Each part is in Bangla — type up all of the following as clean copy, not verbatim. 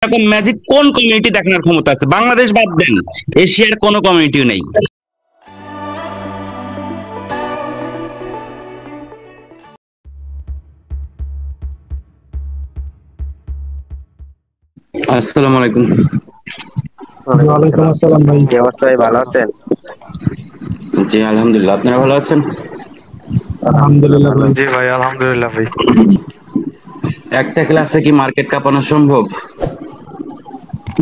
এরকম ম্যাজিক কোন কমিউনিটি দেখানোর ক্ষমতা আছে? বাংলাদেশ বাদ দেন, এশিয়ার কোনো কমিউনিটিও নেই। আসসালামু আলাইকুম। ওয়ালাইকুম আসসালাম ভাই। কি অবস্থা ভাই, ভালো আছেন? জি আলহামদুলিল্লাহ, আপনারা ভালো আছেন? আলহামদুলিল্লাহ ভাই। জি ভাই, আলহামদুলিল্লাহ ভাই। একটা ক্লাসে কি মার্কেট কাঁপানো সম্ভব?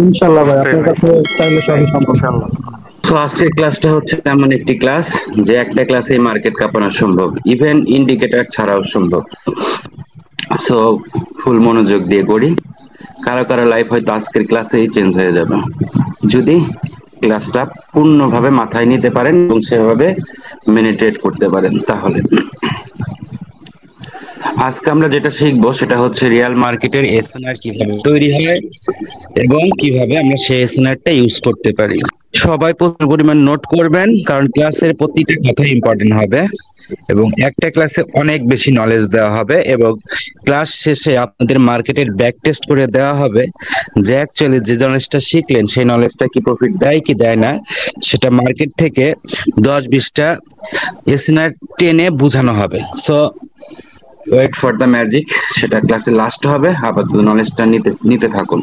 ইনশাআল্লাহ ভাই, অবশ্যই আপনার ভাই, কাছে চাইলে সবই সম্ভব। ইনশাআল্লাহ। তো আজকের ক্লাসটা হচ্ছে তেমন একটি ক্লাস যে একটা ক্লাসে মার্কেট কাঁপানো সম্ভব, ইভেন ইন্ডিকেটর ছাড়াও সম্ভব। সো ফুল মনোযোগ দিয়ে করি। কারো কারো লাইফ হয়তো আজকের ক্লাসেই চেঞ্জ হয়ে যাবে যদি ক্লাসটা পূর্ণভাবে মাথায় নিতে পারেন এবং সেভাবে মেনে ট্রেড করতে পারেন। তাহলে আজকে আমরা যেটা শিখবো সেটা হচ্ছে রিয়াল মার্কেটের এসএনআর কিভাবে তৈরি হয় এবং কিভাবে আমরা সেই এসএনআরটা ইউজ করতে পারি। সবাই প্রচুর পরিমাণ নোট করবেন, কারণ ক্লাসের প্রতিটা কথা ইম্পর্টেন্ট হবে এবং একটা ক্লাসে অনেক বেশি নলেজ দেওয়া হবে এবং ক্লাস শেষে আপনাদের মার্কেটের ব্যাক টেস্ট করে দেওয়া হবে যে অ্যাকচুয়ালি যে নলেজটা শিখলেন সেই নলেজটা কি প্রফিট দেয় কি দেয় না, সেটা মার্কেট থেকে 10-20টা এসএনআর টেনে বোঝানো হবে। So wait for the magic, সেটা ক্লাসে লাস্ট হবে। আপাতত নলেজটা নিতে নিতে থাকুন।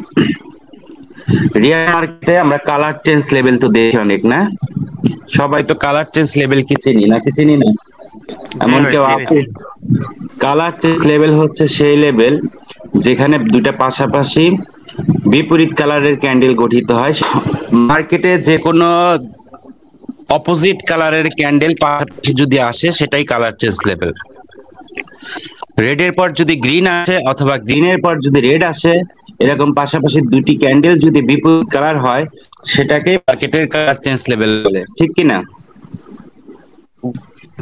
রিয়াল মার্কেটে আমরা কালার চেঞ্জ লেভেল তো দেখি অনেক, না? সবাই তো কালার চেঞ্জ লেভেল কি চিনি নাকি চিনি না? এমন ভাই, কেউ চিনি। আছে? কালার চেঞ্জ লেভেল হচ্ছে সেই লেভেল যেখানে দুইটা পাশাপাশি বিপরীত কালারের ক্যান্ডেল গঠিত হয়। মার্কেটে যে কোনো অপোজিট কালারের ক্যান্ডেল পাশাপাশি যদি আসে সেটাই কালার চেঞ্জ লেভেল। রেডের পর যদি গ্রিন আসে অথবা গ্রিনের পর যদি রেড আসে, এরকম পাশাপাশি দুটি ক্যান্ডেল যদি বিপরীত কালার হয়, সেটাকে মার্কেটের কালার চেঞ্জ লেভেল বলে, ঠিক কি না?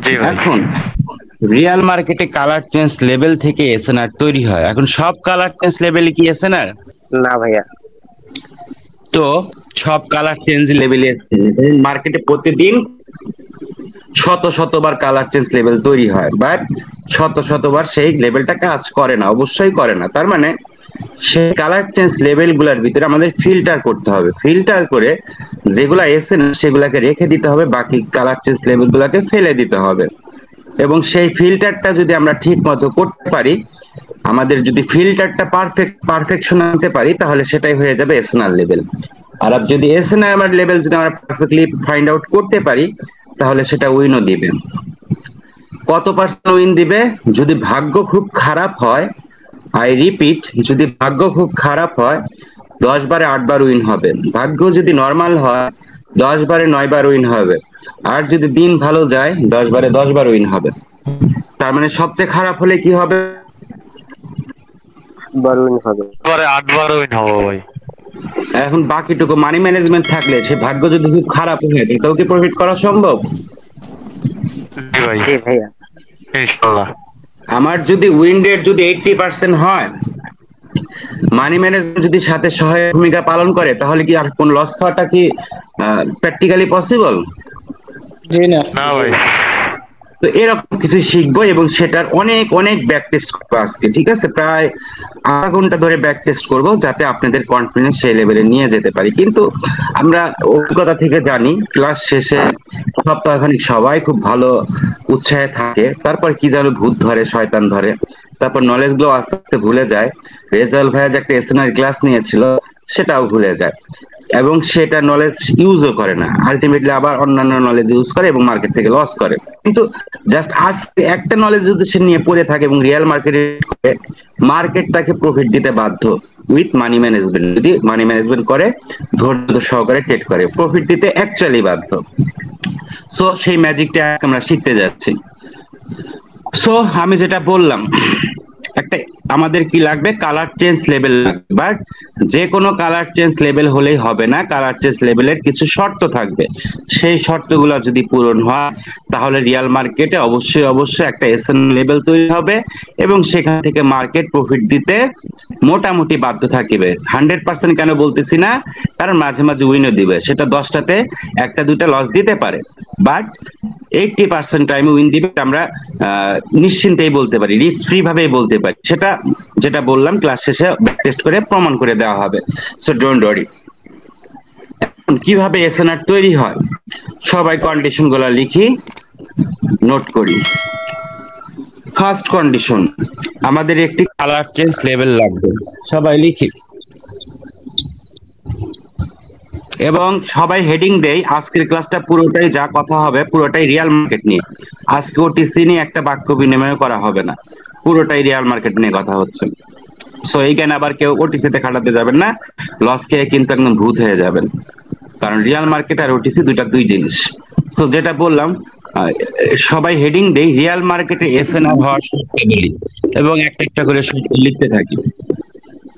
জি ভাই। এখন রিয়াল মার্কেটে কালার চেঞ্জ লেভেল থেকে এসএনআর তৈরি হয়। এখন সব কালার চেঞ্জ লেভেল কি এসএনআর? না ভাইয়া। তো সব কালার চেঞ্জ লেভেলে মার্কেটে প্রতিদিন শতবার কালার চেঞ্জ লেভেল তৈরি হয়, বাট শতবার সেই লেভেলটা কাজ করে না, অবশ্যই করে না। তার মানে সেই কালার চেঞ্জ লেভেল গুলার ভিতরে আমাদের ফিল্টার করতে হবে। ফিল্টার করে যেগুলা এসে না সেগুলাকে রেখে দিতে হবে, বাকি কালার চেঞ্জ লেভেল গুলাকে ফেলে দিতে হবে। এবং সেই ফিল্টারটা যদি আমরা ঠিক মতো করতে পারি, আমাদের যদি ফিল্টারটা পারফেকশন আনতে পারি, তাহলে সেটাই হয়ে যাবে এসএনআর লেভেল। আর যদি এসএনআর লেভেল যদি আমরা পারফেক্টলি ফাইন্ড আউট করতে পারি, তাহলে সেটা উইনও দিবে। কত পার্সেন্ট উইন দিবে? যদি ভাগ্য খুব খারাপ হয়, আই রিপিট, যদি ভাগ্য খুব খারাপ হয় 10 বারে 8 বার উইন হবে। ভাগ্য যদি নর্মাল হয় 10 বারে 9 বার উইন হবে। আর যদি দিন ভালো যায় 10 বারে 10 বার উইন হবে। তার মানে সবচেয়ে খারাপ হলে কি হবে? 8 বার উইন হবে। 8 বার উইন হবে ভাই। এখন বাকিটুকু মানি ম্যানেজমেন্ট থাকলে, সে ভাগ্য যদি খুব খারাপ হয়ে যায় তাও কি প্রফিট করা সম্ভব? জি ভাই। জি ভাইয়া, ইনশাআল্লাহ। আমার যদি উইন রেট যদি 80% হয়, মানি ম্যানেজমেন্ট যদি সাথে সহায়ক ভূমিকা পালন করে, তাহলে কি আর কোন লস খাওয়াটা কি প্র্যাকটিক্যালি পসিবল? জি না। না ভাই। তো এরকম কিছু শিখবো এবং সেটার অনেক অনেক ব্যাক টেস্ট করবো আজকে, ঠিক আছে? প্রায় আধা ঘন্টা ধরে ব্যাক টেস্ট করবো, যাতে আপনাদের কনফিডেন্স সেই লেভেলে নিয়ে যেতে পারি। কিন্তু আমরা অভিজ্ঞতা থেকে জানি ক্লাস শেষে সপ্তাহখানিক সবাই খুব ভালো উৎসাহে থাকে, তারপর কি যেন ভূত ধরে, শয়তান ধরে, তারপর নলেজ গুলো আস্তে আস্তে ভুলে যায়। রেজাল্ট ভাইয়া যে একটা এসএনআর ক্লাস নিয়েছিল সেটাও ভুলে যায় এবং সেটা নলেজ ইউজও করে না, আলটিমেটলি আবার অন্যান্য নলেজ ইউজ করে এবং মার্কেট থেকে লস করে। কিন্তু জাস্ট আজকে একটা নলেজ যদি সে নিয়ে পড়ে থাকে এবং রিয়েল মার্কেটে মার্কেট তাকে প্রফিট দিতে বাধ্য উইথ মানি ম্যানেজমেন্ট। যদি মানি ম্যানেজমেন্ট করে, ধৈর্য সহকারে ট্রেড করে, প্রফিট দিতে অ্যাকচুয়ালি বাধ্য। সো সেই ম্যাজিকটা আমরা শিখতে যাচ্ছি। সো আমি যেটা বললাম, একটা আমাদের কি লাগবে? কালার চেঞ্জ লেভেল লাগবে। বাট যে কোনো কালার চেঞ্জ লেভেল হলেই হবে না, কালার চেঞ্জ লেভেলের কিছু শর্ত থাকবে। সেই শর্তগুলো যদি পূরণ হয়, তাহলে রিয়াল মার্কেটে অবশ্যই অবশ্যই একটা এসএন লেভেল তৈরি হবে এবং সেখান থেকে মার্কেট প্রফিট দিতে মোটামুটি বাধ্য থাকিবে। 100% কেন বলতেছি না, কারণ মাঝে মাঝে উইনও দিবে, সেটা 10টাতে 1-2টা লস দিতে পারে, বাট 80% টাইমে উইন দিবে। আমরা নিশ্চিন্তেই বলতে পারি, রিস্ক ফ্রি ভাবেই বলতে পারি। সেটা যেটা বললাম ক্লাস শেষে টেস্ট করে প্রমাণ করে দেওয়া হবে, সো ডোন্ট ওয়ারি। কিভাবে এসএনআর তৈরি হয় সবাই কন্ডিশন গুলা লিখি, নোট করি। ফার্স্ট কন্ডিশন, আমাদের একটি কালার চেঞ্জ লেভেল লাগবে, সবাই লিখি এবং সবাই হেডিং দেই। আজকের ক্লাসটা পুরোটাই যা কথা হবে পুরোটাই রিয়াল মার্কেট নিয়ে। আজকে ওটিসি নিয়ে একটা বাক্য বিনিময় করা হবে না, পুরোটাই রিয়াল মার্কেট নিয়ে কথা হচ্ছে। সো এইখানে আবার কেউ ওটিসিতে খাটাতে যাবেন না, লস খেয়ে কিন্তু একদম ভূত হয়ে যাবেন, কারণ রিয়াল মার্কেট আর ওটিসি দুই জিনিস। সো যেটা বললাম, সবাই হেডিং দেই রিয়াল মার্কেটে এসএনআর হওয়ার শর্তাবলী এবং একটা করে শর্ত লিখতে থাকি।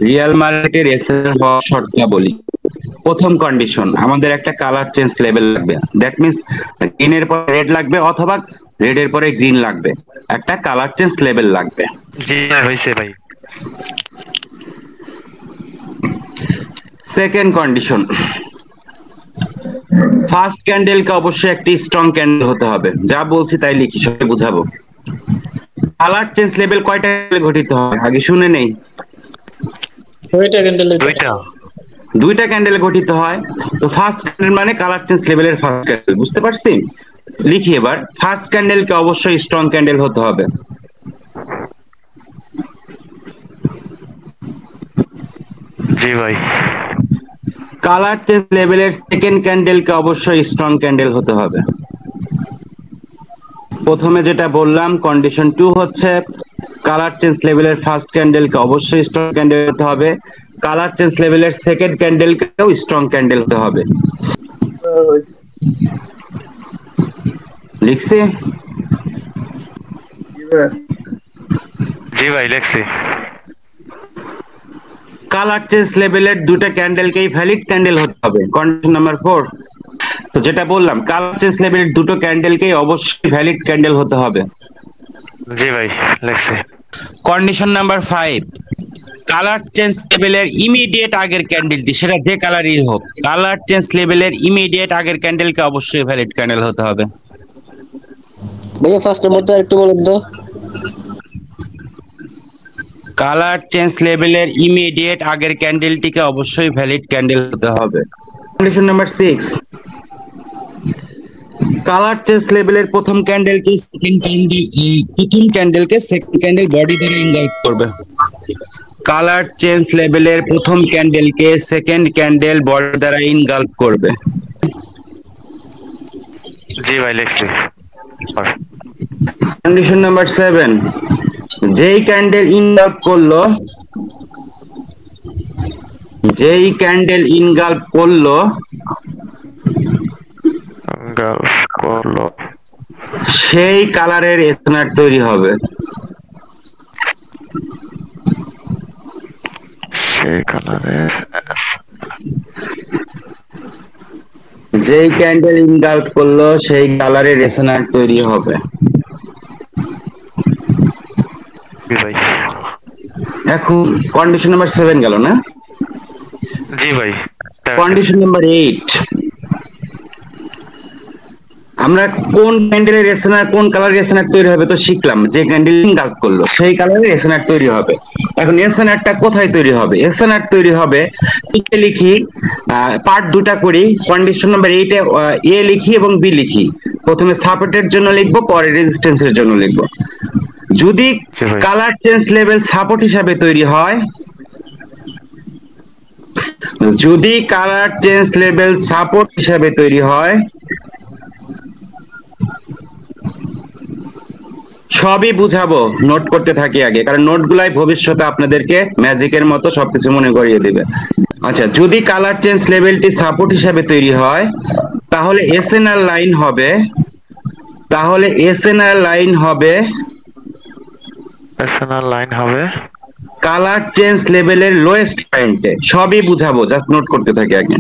রিয়াল মার্কেটের এসএনআর হওয়ার শর্তাবলী। প্রথম কন্ডিশন, আমাদের একটা কালার চেঞ্জ লেভেল লাগবে, দ্যাট মিন্স গ্রিনের পরে রেড লাগবে অথবা রেডের পরে গ্রিন লাগবে, একটা কালার চেঞ্জ লেভেল লাগবে। জি হইছে ভাই। সেকেন্ড কন্ডিশন, ফার্স্ট ক্যান্ডেলকে অবশ্যই একটি স্ট্রং ক্যান্ডেল হতে হবে। যা বলছি তাই লিখি, সবাই বুঝাবো। কালার চেঞ্জ লেভেল কয়টা গঠিত হয় আগে শুনে নেই। দুইটা ক্যান্ডেল গঠিত হয়। তো ফার্স্ট ক্যান্ডেল মানে কালার চেঞ্জ লেভেলের ফার্স্ট ক্যান্ডেল, বুঝতে পারছি? লিখি এবার, ফার্স্ট ক্যান্ডেলকে অবশ্যই স্ট্রং ক্যান্ডেল হতে হবে। জি ভাই। কালার চেঞ্জ লেভেলের সেকেন্ড ক্যান্ডেলকে অবশ্যই স্ট্রং ক্যান্ডেল হতে হবে। প্রথমে যেটা বললাম কন্ডিশন 2 হচ্ছে কালার চেঞ্জ লেভেলের ফার্স্ট ক্যান্ডেলকে অবশ্যই স্ট্রং ক্যান্ডেল হতে হবে, কালার চেঞ্জ লেভেলের সেকেন্ড ক্যান্ডেলকেও স্ট্রং ক্যান্ডেল হতে হবে। লিখছি? জি ভাই লিখছি। কালার চেঞ্জ লেভেলের দুটো ক্যান্ডেলকেই ভ্যালিড ক্যান্ডেল হতে হবে, কন্ডিশন নাম্বার 4। তো যেটা বললাম কালার চেঞ্জ লেভেলের দুটো ক্যান্ডেলকেই অবশ্যই ভ্যালিড ক্যান্ডেল হতে হবে। জি ভাই লিখছি। কন্ডিশন নাম্বার 5, কালার চেঞ্জ লেভেলের ইমিডিয়েট আগের ক্যান্ডেলটি, সেটা যে কালারই হোক, কালার চেঞ্জ লেভেলের ইমিডিয়েট আগের ক্যান্ডেলকে অবশ্যই ভ্যালিড ক্যান্ডেল হতে হবে। ভাইয়া ফার্স্ট নাম্বারটা একটু বলুন তো। কালার চেঞ্জ লেভেলের ইমিডিয়েট আগের ক্যান্ডেলটিকে অবশ্যই ভ্যালিড ক্যান্ডেল হতে হবে। কন্ডিশন নাম্বার 6, কালার চেঞ্জ লেভেলের প্রথম ক্যান্ডেলকে সেকেন্ড ক্যান্ডেল বডি দ্বারা ইনভাইট করবে। কালার চেঞ্জ লেভেলের প্রথম ক্যান্ডেলকে সেকেন্ড ক্যান্ডেল বডি দ্বারা ইনগাল্প করবে। জি ভাই লিখছি। কন্ডিশন নাম্বার 7, যেই ক্যান্ডেল ইনগাল্প করলো সেই কালারের এসএনআর তৈরি হবে। যেই ক্যান্ডেল ইনগাল্প করলো সেই কালারের এসএনআর তৈরি হবে। এখন কন্ডিশন নাম্বার 7 গেল না? জি ভাই। কন্ডিশন নাম্বার 8, আমরা কোন ক্যান্ডেলের এসএনআর কোন কালারের এসএনআর তৈরি হবে তো শিখলাম, যে ক্যান্ডেল ইনগাল্প করলো সেই কালারের এসএনআর তৈরি হবে। এখন এসএনআরটা কোথায় তৈরি হবে? এসএনআর তৈরি হবে, লিখি পার্ট দুটা করি। কন্ডিশন নাম্বার 8 এ এ লিখি এবং বি লিখি। প্রথমে সাপোর্টের জন্য লিখবো, পরে রেজিস্ট্যান্সের জন্য লিখবো। যদি কালার চেঞ্জ লেভেল সাপোর্ট হিসাবে তৈরি হয়, সবই বুঝাবো, নোট করতে থাকি আগে, কারণ নোটগুলাই ভবিষ্যতে আপনাদেরকে ম্যাজিকের মতো সবকিছু মনে করিয়ে দিবে। আচ্ছা, যদি কালার চেঞ্জ লেভেলটি সাপোর্ট হিসাবে তৈরি হয় তাহলে এসএনআর লাইন হবে কালার চেঞ্জ লেভেলের লোয়েস্ট পয়েন্টে। সবই বুঝাবো, জাস্ট নোট করতে থাকি আগে।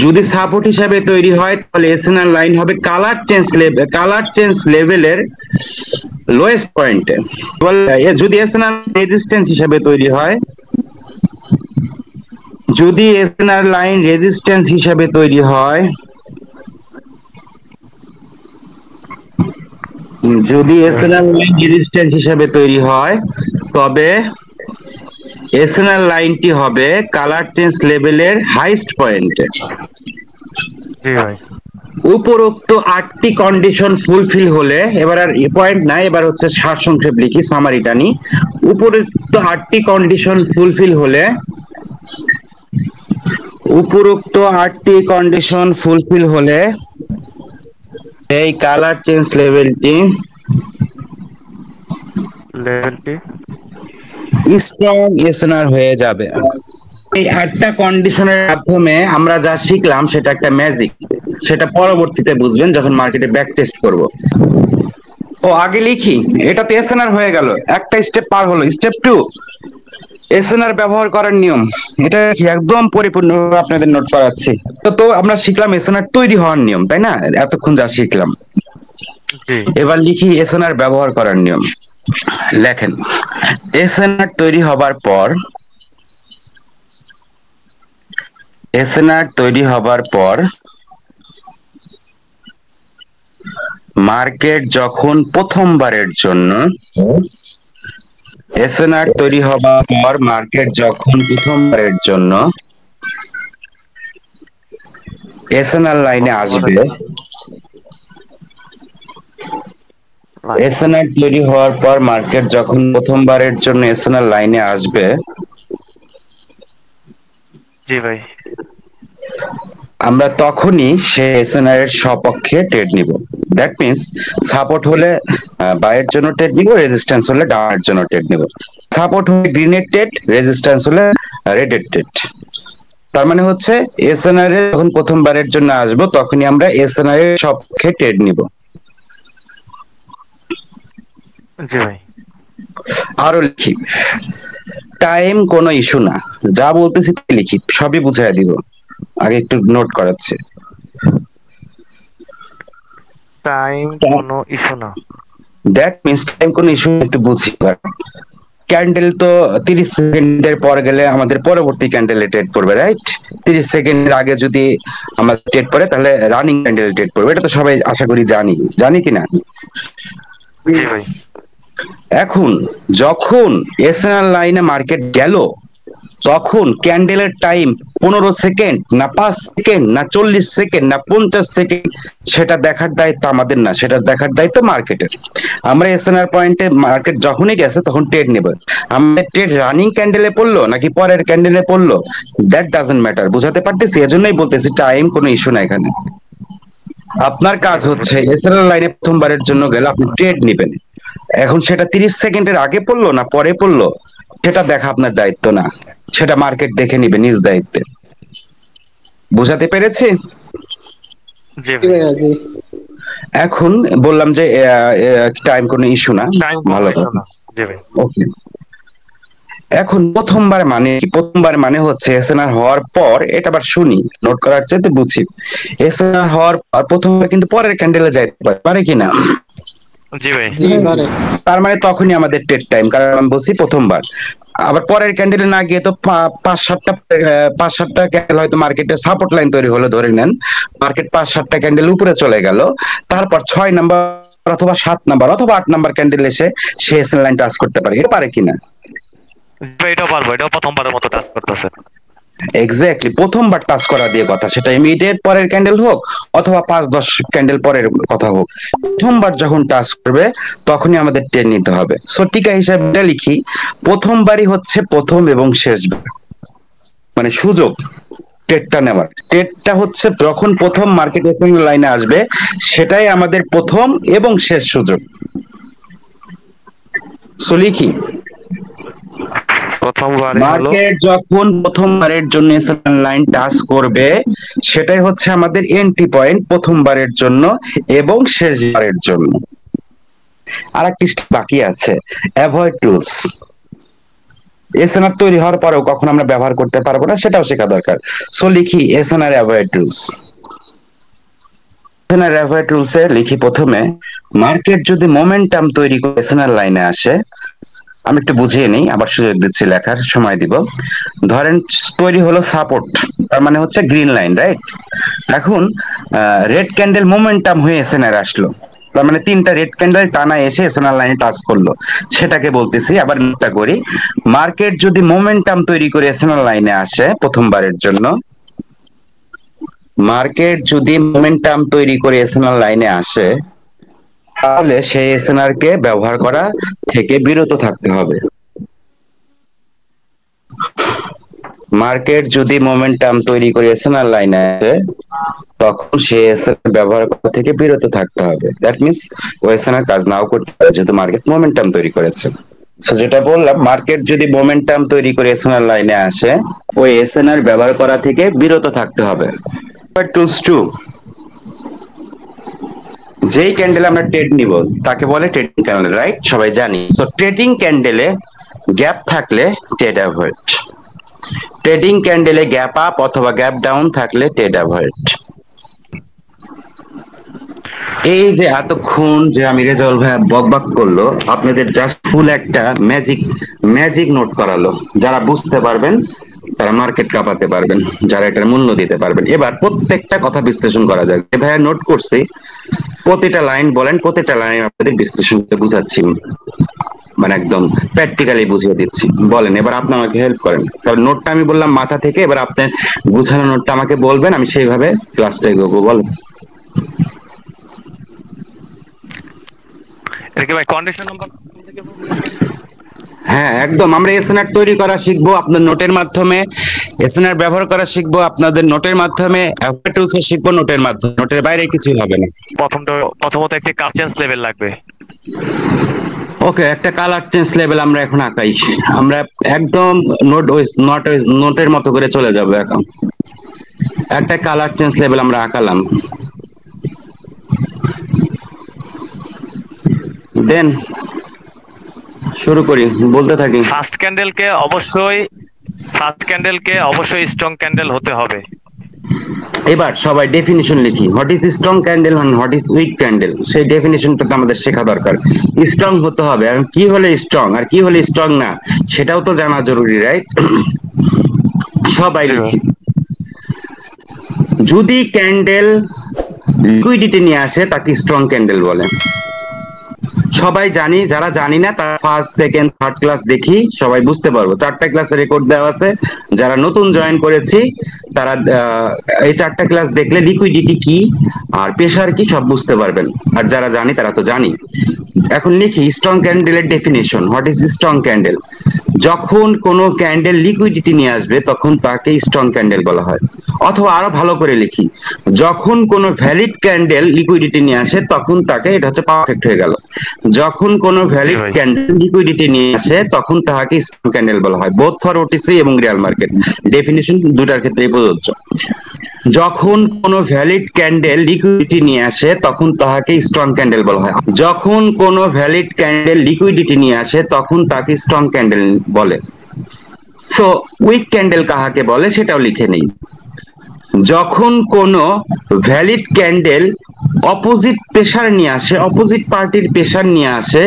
যদি সাপোর্ট হিসাবে তৈরি হয় তাহলে এসএনআর লাইন হবে কালার চেঞ্জ লেভেলের লোয়েস্ট পয়েন্টে। যদি এসএনআর রেজিস্ট্যান্স হিসাবে তৈরি হয় যদি এসএনআর লাইন রেজিস্ট্যান্স হিসাবে তৈরি হয়, যদি এসএনআর লাইন রেজিস্ট্যান্স হিসাবে তৈরি হয়, তবে এসএনআর লাইনটি হবে কালার চেঞ্জ লেভেলের হাইস্ট পয়েন্টে। জি ভাই। উপরোক্ত 8টি কন্ডিশন ফুলফিল হলে, এবার আর পয়েন্ট নাই, এবার হচ্ছে সারসংক্ষেপ লিখি, সামারিটা নি। উপরোক্ত 8টি কন্ডিশন ফুলফিল হলে, উপরোক্ত 8টি কন্ডিশন ফুলফিল হলে এই কালার চেঞ্জ লেভেলটি স্ট্রং এসএনআর হয়ে যাবে। এই 8টা কন্ডিশনের মাধ্যমে আমরা যা শিখলাম সেটা একটা ম্যাজিক, সেটা পরবর্তীতে বুঝবেন যখন মার্কেটে ব্যাক টেস্ট করব। ও আগে লিখি, এটা তো এসএনআর হয়ে গেল, একটা স্টেপ পার হলো। স্টেপ 2, এসএনআর ব্যবহার করার নিয়ম। এটা একদম পরিপূর্ণভাবে আপনাদের নোট করাচ্ছি। তো আমরা শিখলাম এসএনআর তৈরি হওয়ার নিয়ম, তাই না? এতক্ষণ যা শিখলাম, এবার লিখি এসএনআর ব্যবহার করার নিয়ম। লেখেন, এসএনআর তৈরি হবার পর, এসএনআর তৈরি হবার পর মার্কেট যখন প্রথমবারের জন্য, এসএনআর তৈরি হবার পর মার্কেট যখন প্রথমবারের জন্য এসএনআর লাইনে আসবে, এসএনআর তৈরি হওয়ার পর মার্কেট যখন প্রথমবারের জন্য এসএনআর লাইনে আসবে, জি ভাই, আমরা তখনই সে এসএনআর এর সপক্ষে ট্রেড নিব। দ্যাট মিন্স সাপোর্ট হলে বাইয়ের জন্য ট্রেড নিব, রেজিস্ট্যান্স হলে ডাউনের জন্য ট্রেড নিব। সাপোর্ট হলে গ্রিনের ট্রেড, রেজিস্ট্যান্স হলে রেডের ট্রেড। তার মানে হচ্ছে এসএনআর এ যখন প্রথমবারের জন্য আসবো তখনই আমরা এসএনআর এর সপক্ষে ট্রেড নিব। জি ভাই। আরো লিখি, টাইম কোনো ইস্যু না, যা বলতেছি তাই লিখি, সবই বুঝাই দিব, আগে একটু নোট করাচ্ছে। টাইম কোনো ইস্যু না, দ্যাট মিন্স টাইম কোনো ইস্যু, একটু বুঝি। ক্যান্ডেল তো 30 সেকেন্ডের পর গেলে আমাদের পরবর্তী ক্যান্ডেলে ট্রেড পড়বে, রাইট? 30 সেকেন্ডের আগে যদি আমাদের ট্রেড পড়ে তাহলে রানিং ক্যান্ডেলে ট্রেড পড়বে, এটা তো সবাই আশা করি জানি কিনা? জি ভাই। এখন যখন এসএনআর লাইনে মার্কেট গেল তখন ক্যান্ডেলের টাইম 15 সেকেন্ড না 5 সেকেন্ড না 40 সেকেন্ড না 50 সেকেন্ড, সেটা দেখার দায়িত্ব আমাদের না, সেটা দেখার দায়িত্ব মার্কেটের। আমরা এসএনআর পয়েন্টে মার্কেট যখনই গেছে তখন ট্রেড নেব। আমাদের ট্রেড রানিং ক্যান্ডেলে পড়লো নাকি পরের ক্যান্ডেলে পড়লো, দ্যাট ডাজন্ট ম্যাটার। বুঝাতে পারতেছি? এজন্যই বলতেছি টাইম কোনো ইস্যু না এখানে। আপনার কাজ হচ্ছে এসএনআর লাইনে প্রথমবারের জন্য গেলে আপনি ট্রেড নেবেন। এখন সেটা 30 সেকেন্ডের আগে পড়লো না পরে পড়লো সেটা দেখা আপনার দায়িত্ব না, সেটা মার্কেট দেখে নিবে নিজ দায়িত্বে। বুঝাতে পেরেছি? এখন বললাম যে টাইম কোনো ইস্যু না, ভালো কথা। ওকে, এখন প্রথমবার মানে কি? প্রথমবার মানে হচ্ছে এসএনআর হওয়ার পর, এটা আবার শুনি, নোট করার চাইতে বুঝি। এসএনআর হওয়ার পর প্রথমবার কিন্তু পরের ক্যান্ডেলে যাইতে পারে কিনা? জি ভাই। তার মানে তখনই আমাদের ট্রেড টাইম, কারণ আমি বলছি প্রথমবার। আবার পরের ক্যান্ডেলে না গিয়ে তো 5-7টা ক্যান্ডেল হয়তো মার্কেটে সাপোর্ট লাইন তৈরি হলো, ধরে নেন মার্কেট 5-7টা ক্যান্ডেল উপরে চলে গেল, তারপর 6 নাম্বার অথবা 7 নাম্বার অথবা 8 নাম্বার ক্যান্ডেল এসে সে এসএন লাইন টাচ করতে পারে, এটা পারে কিনা? এটা পারবো, এটা প্রথমবারের মতো টাচ করতেছে। এক্স্যাক্টলি, প্রথমবার টাচ করা দিয়ে কথা, সেটা ইমিডিয়েট পরের ক্যান্ডেল হোক অথবা 5-10 ক্যান্ডেল পরের কথা হোক, প্রথমবার যখন টাচ করবে তখনই আমাদের ট্রেড নিতে হবে। সো টিকা হিসাবে লিখি, প্রথমবারই হচ্ছে প্রথম এবং শেষবার, মানে সুযোগ ট্রেডটা নেওয়ার। ট্রেডটা হচ্ছে যখন প্রথম মার্কেট ওপেনিং লাইনে আসবে সেটাই আমাদের প্রথম এবং শেষ সুযোগ। সো লিখি, মার্কেট যখন প্রথমবারের জন্য এসএন লাইন টাচ করবে সেটাই হচ্ছে আমাদের এন্ট্রি পয়েন্ট প্রথমবারের জন্য এবং শেষবারের জন্য। আর একটি বাকি আছে, অ্যাভয়েড টুলস। এসএনআর তৈরি হওয়ার পরেও কখন আমরা ব্যবহার করতে পারবো না সেটাও শেখা দরকার। সো লিখি SNR avoid tools. SNR avoid টুলসে লিখি প্রথমে, মার্কেট যদি মোমেন্টাম তৈরি করে এসএনআর লাইনে আসে আমি একটু বুঝিয়ে নিই, আবার সুযোগ দিচ্ছি, লেখার সময় দিব। ধরেন তৈরি হলো সাপোর্ট, তার মানে হচ্ছে গ্রিন লাইন, রাইট? এখন রেড ক্যান্ডেল মোমেন্টাম হয়ে এসএনআর আসলো, তার মানে তিনটা রেড ক্যান্ডেল টানা এসে এসএনআর লাইনে টাচ করলো, সেটাকে বলতেছি। আবার নোটটা করি, মার্কেট যদি মোমেন্টাম তৈরি করে এসএনআর লাইনে আসে প্রথমবারের জন্য, মার্কেট যদি মোমেন্টাম তৈরি করে এসএনআর লাইনে আসে, তাহলে সেই এসএনআর কে ব্যবহার করা থেকে বিরত থাকতে হবে। মার্কেট যদি মোমেন্টাম তৈরি করে এসএনআর লাইনে আসে, তখন সেই এসএনআর ব্যবহার করা থেকে বিরত থাকতে হবে। দ্যাট মিন্স ওই এসএনআর কাজ নাও করতে পারে, যেহেতু মার্কেট মোমেন্টাম তৈরি করেছে। সো যেটা বললাম, মার্কেট যদি মোমেন্টাম তৈরি করে এসএনআর লাইনে আসে, ওই এসএনআর ব্যবহার করা থেকে বিরত থাকতে হবে। টুলস 2, যেই ক্যান্ডেল আমরা ট্রেড নিব তাকে বলে ট্রেডিং ক্যান্ডেল, রাইট? সবাই জানি। সো ট্রেডিং ক্যান্ডেলে গ্যাপ থাকলে ট্রেড অ্যাভয়েড, ট্রেডিং ক্যান্ডেলে গ্যাপ আপ অথবা গ্যাপ ডাউন থাকলে ট্রেড অ্যাভয়েড। এই যে এতক্ষণ যে আমি রেজাউল ভাই বকবক করলো, আপনাদের জাস্ট ফুল একটা ম্যাজিক নোট করালো। যারা বুঝতে পারবেন তারা মার্কেট কাঁপাতে পারবেন, যারা এটার মূল্য দিতে পারবেন। এবার প্রত্যেকটা কথা বিশ্লেষণ করা যাক। ভাইয়া নোট করছি, প্রতিটা লাইন বলেন, প্রতিটা লাইন আপনাদের বিশ্লেষণ করে বুঝাচ্ছি, মানে একদম প্র্যাকটিক্যালি বুঝিয়ে দিচ্ছি। বলেন এবার আপনি আমাকে হেল্প করেন, কারণ নোটটা আমি বললাম মাথা থেকে, এবার আপনি গুছানো নোটটা আমাকে বলবেন, আমি সেইভাবে ক্লাসটা এগোবো। বলেন। এটা কি ভাই কন্ডিশন নাম্বার? হ্যাঁ একদম, আমরা এসএনআর তৈরি করা শিখবো আপনার নোটের মাধ্যমে, এসএনআর ব্যবহার করা শিখবো আপনাদের নোটের মাধ্যমে, টুলস শিখবো নোটের মাধ্যমে, নোটের বাইরে কিছুই হবে না। প্রথমত একটা কালার চেঞ্জ লেভেল লাগবে। ওকে, একটা কালার চেঞ্জ লেভেল আমরা এখন আঁকাই। আমরা একদম নোটের মতো করে চলে যাবো এখন। একটা কালার চেঞ্জ লেভেল আমরা আঁকালাম, দেন শুরু করি, বলতে থাকি। ফার্স্ট ক্যান্ডেলকে অবশ্যই স্ট্রং ক্যান্ডেল হতে হবে। এবার সবাই ডেফিনিশন লিখি, what is strong candle and what is weak candle, সেই ডেফিনিশনটা আমাদের শেখা দরকার। স্ট্রং হতে হবে, আর কি হলে স্ট্রং আর কি হলে স্ট্রং না সেটাও তো জানা জরুরি, রাইট? সবাই লিখি, যদি ক্যান্ডেল লিকুইডিটি নিয়ে আসে তাকে স্ট্রং ক্যান্ডেল বলে। সবাই জানি, যারা জানি না তারা ফার্স্ট সেকেন্ড থার্ড ক্লাস দেখি সবাই বুঝতে পারবো। 4টা ক্লাসে রেকর্ড দেওয়া আছে, যারা নতুন জয়েন করেছি তারা এই 4টা ক্লাস দেখলে লিকুইডিটি কি আর প্রেসার কি সব বুঝতে পারবেন, আর যারা জানি তারা তো জানি। এখন লিখি স্ট্রং ক্যান্ডেলের definition. What is strong candle? যখন কোনো ক্যান্ডেল লিকুইডিটি নিয়ে আসবে তখন তাকে স্ট্রং ক্যান্ডেল বলা হয়। অথবা আরো ভালো করে লিখি, যখন কোনো ভ্যালিড ক্যান্ডেল লিকুইডিটি নিয়ে আসে তখন তাকে, এটা হচ্ছে পারফেক্ট হয়ে গেল, যখন কোনো ভ্যালিড ক্যান্ডেল লিকুইডিটি নিয়ে আসে তখন তাহাকে স্ট্রং ক্যান্ডেল বলা হয়। বোথ ফর ওটিসি এবং রিয়াল মার্কেট, ডেফিনিশন দুটার ক্ষেত্রেই প্রযোজ্য। যখন কোনো ভ্যালিড ক্যান্ডেল লিকুইডিটি নিয়ে আসে তখন তাহাকে স্ট্রং ক্যান্ডেল বলা হয়। যখন কোনো ভ্যালিড ক্যান্ডেল লিকুইডিটি নিয়ে আসে তখন তাকে স্ট্রং ক্যান্ডেল বলে। সো উইক ক্যান্ডেল কাহাকে বলে সেটাও লিখে নেই। যখন কোনো ভ্যালিড ক্যান্ডেল অপোজিট প্রেসার নিয়ে আসে, অপোজিট পার্টির প্রেসার নিয়ে আসে,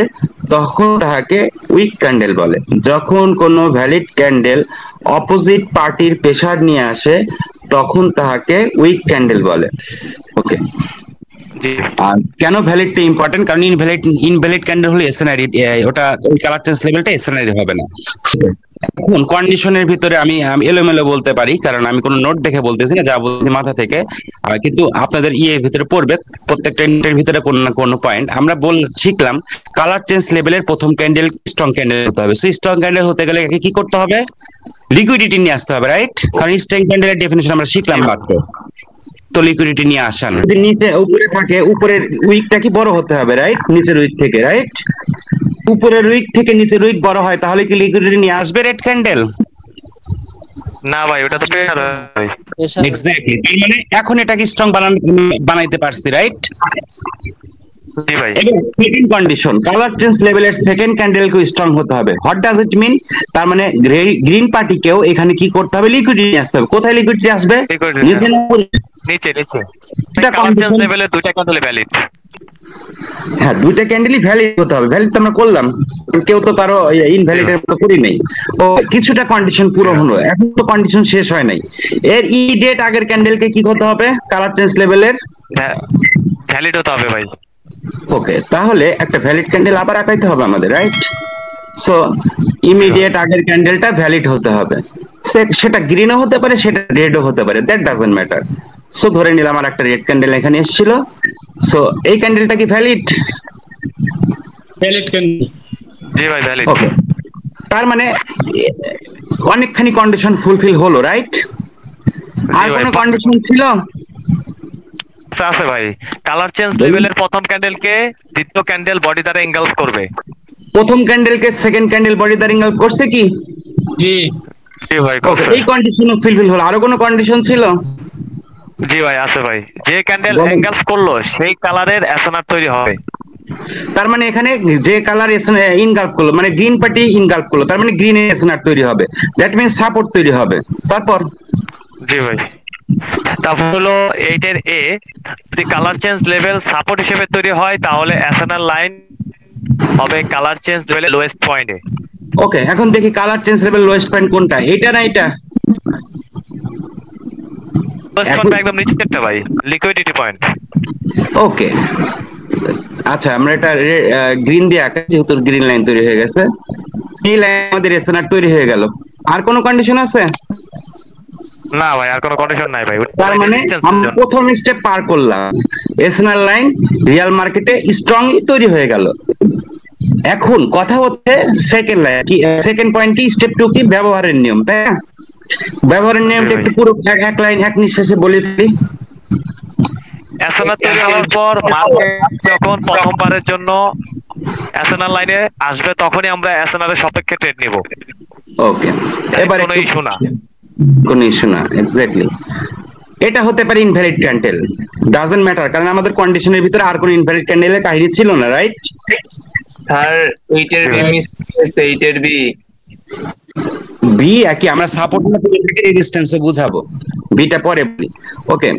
তখন তাহাকে উইক ক্যান্ডেল বলে। যখন কোনো ভ্যালিড ক্যান্ডেল অপোজিট পার্টির প্রেসার নিয়ে আসে তখন তাহাকে উইক ক্যান্ডেল বলে। ওকে, আর কেন ভ্যালিডটা ইম্পর্টেন্ট? কারণ ইনভ্যালিড ক্যান্ডেল হলে এসএনআর, ওটা ওই কালার চেঞ্জ লেভেলটা এসএনআর হবে না। এখন কন্ডিশনের ভিতরে আমি এলোমেলো বলতে পারি, কারণ আমি কোনো নোট দেখে বলতেছি না, যা বলছি মাথা থেকে, কিন্তু আপনাদের ভিতরে পড়বে প্রত্যেকটা নোটের ভিতরে কোনো না কোনো পয়েন্ট। আমরা শিখলাম কালার চেঞ্জ লেভেলের প্রথম ক্যান্ডেল স্ট্রং ক্যান্ডেল হতে হবে। সেই স্ট্রং ক্যান্ডেল হতে গেলে কি করতে হবে? লিকুইডিটি নিয়ে আসতে হবে, রাইট? কারণ স্ট্রং ক্যান্ডেলের ডেফিনিশন আমরা শিখলাম মাত্র, তো লিকুইডিটি নিয়ে আসান। যদি নিচে উপরে থাকে, উপরের উইকটা কি বড় হতে হবে, রাইট? নিচের উইক থেকে, রাইট? উপরের উইক থেকে নিচের উইক বড় হয়, তাহলে কি লিকুইডিটি নিয়ে আসবে রেড ক্যান্ডেল? না ভাই, ওটা তো প্রেসার ভাই। এক্স্যাক্টলি, তার মানে এখন এটাকে স্ট্রং বানাইতে পারছি, রাইট? জি ভাই। সেকেন্ড কন্ডিশন, কালার চেঞ্জ লেভেলের সেকেন্ড ক্যান্ডেলকে স্ট্রং হতে হবে। হোয়াট ডাজ ইট মিন? তার মানে গ্রিন পার্টিকেও এখানে কি করতে হবে? লিকুইডিটি আসতে হবে। কোথায় লিকুইডিটি আসবে? নিচে। নিচে। এটা কালার চেঞ্জ লেভেলের দুইটা ক্যান্ডেল ভ্যালিড। হ্যাঁ, দুইটা ক্যান্ডেলই ভ্যালিড হতে হবে। ভ্যালিড তো আমরা করলাম, কেউ তো কারো ইনভ্যালিড এর মতো করি নাই। ও কিছুটা কন্ডিশন পুরো হলো, এখন তো কন্ডিশন শেষ হয় নাই। এর ইমিডিয়েট আগের ক্যান্ডেলকে কি করতে হবে? কালার চেঞ্জ লেভেলের ভ্যালিড হতে হবে ভাই। ওকে, তাহলে একটা ভ্যালিড ক্যান্ডেল আবার আঁকাইতে হবে আমাদের, রাইট? সো ইমিডিয়েট আগের ক্যান্ডেলটা ভ্যালিড হতে হবে। সেটা গ্রিনও হতে পারে, সেটা রেডও হতে পারে, দ্যাট ডাজন্ট ম্যাটার। সো ধরে নিলাম আমার একটা রেড ক্যান্ডেল এখানে এসেছিল। সো এই ক্যান্ডেলটা কি ভ্যালিড? Valid candle. জি ভাই ভ্যালিড। ওকে, তার মানে অনেকখানি কন্ডিশন ফুলফিল হলো, রাইট? আর কোনো কন্ডিশন ছিল? আছে ভাই, কালার চেঞ্জ লেভেলের প্রথম ক্যান্ডেলকে দ্বিতীয় ক্যান্ডেল বডি দ্বারা এনগালফ করবে। প্রথম ক্যান্ডেলকে সেকেন্ড ক্যান্ডেল বডি দ্বারা এনগালফ করছে কি? জি জি ভাই ওকে, এই কন্ডিশন ফুলফিল হলো। আরো কোনো কন্ডিশন ছিল? জি ভাই আছে ভাই, যে ক্যান্ডেল এনগালফ করলো সেই কালারের এসএনআর তৈরি হবে। তার মানে এখানে যে কালার ইনগালফ করলো, মানে গ্রিন পার্টি ইনগালফ করলো, তার মানে গ্রিন এসএনআর তৈরি হবে, দ্যাট মিন্স সাপোর্ট তৈরি হবে। তারপর জি ভাই, তারপর হলো 8 এর এ, যদি কালার চেঞ্জ লেভেল সাপোর্ট হিসেবে তৈরি হয় তাহলে এসএনআর লাইন হবে কালার চেঞ্জ লেভেলের লোয়েস্ট পয়েন্টে। ওকে, এখন দেখি colour change level lowest point কোনটা, এটা না এটা? লোয়েস্ট পয়েন্ট একদম নিচেরটা ভাই, লিকুইডিটি পয়েন্ট। ওকে, আচ্ছা আমরা এটা গ্রিন দিয়ে আঁকা, যেহেতু গ্রিন লাইন তৈরি হয়ে গেছে, এই লাইন আমাদের এসএনআর তৈরি হয়ে গেল। আর কোনো কন্ডিশন আছে? না ভাই, আর কোনো কন্ডিশন নাই ভাই। তার মানে আমরা প্রথম স্টেপ পার করলাম, এসএনআর লাইন রিয়াল মার্কেটে স্ট্রংলি তৈরি হয়ে গেল। এখন কথা হচ্ছে সেকেন্ড লাইন কি, সেকেন্ড পয়েন্ট কি, স্টেপ 2 কি? ব্যবহারের নিয়ম, তাই না? ব্যবহারের নিয়মটা একটু পুরো এক লাইন এক নিঃশ্বাসে বলে ফেলি। এসএনআর তৈরি হওয়ার পর মার্কেট যখন প্রথমবারের জন্য এসএনআর লাইনে আসবে তখনই আমরা এসএনআর এর সাপেক্ষে ট্রেড নিব। ওকে, এবারে কোনো ইস্যু না, কোনো ইস্যু না, এক্স্যাক্টলি। এটা হতে পারে ইনভ্যালিড ক্যান্ডেল, ডাজন্ট ম্যাটার, কারণ আমাদের কন্ডিশনের ভিতরে আর কোনো ইনভ্যালিড ক্যান্ডেলের কাহিনী ছিল না, রাইট? স্যার 8 এর বি মিস হয়েছে, 8 এর বি বি একই, আমরা সাপোর্ট না করে রেজিস্ট্যান্সও বুঝাবো, বিটা পরে বলি। ওকে,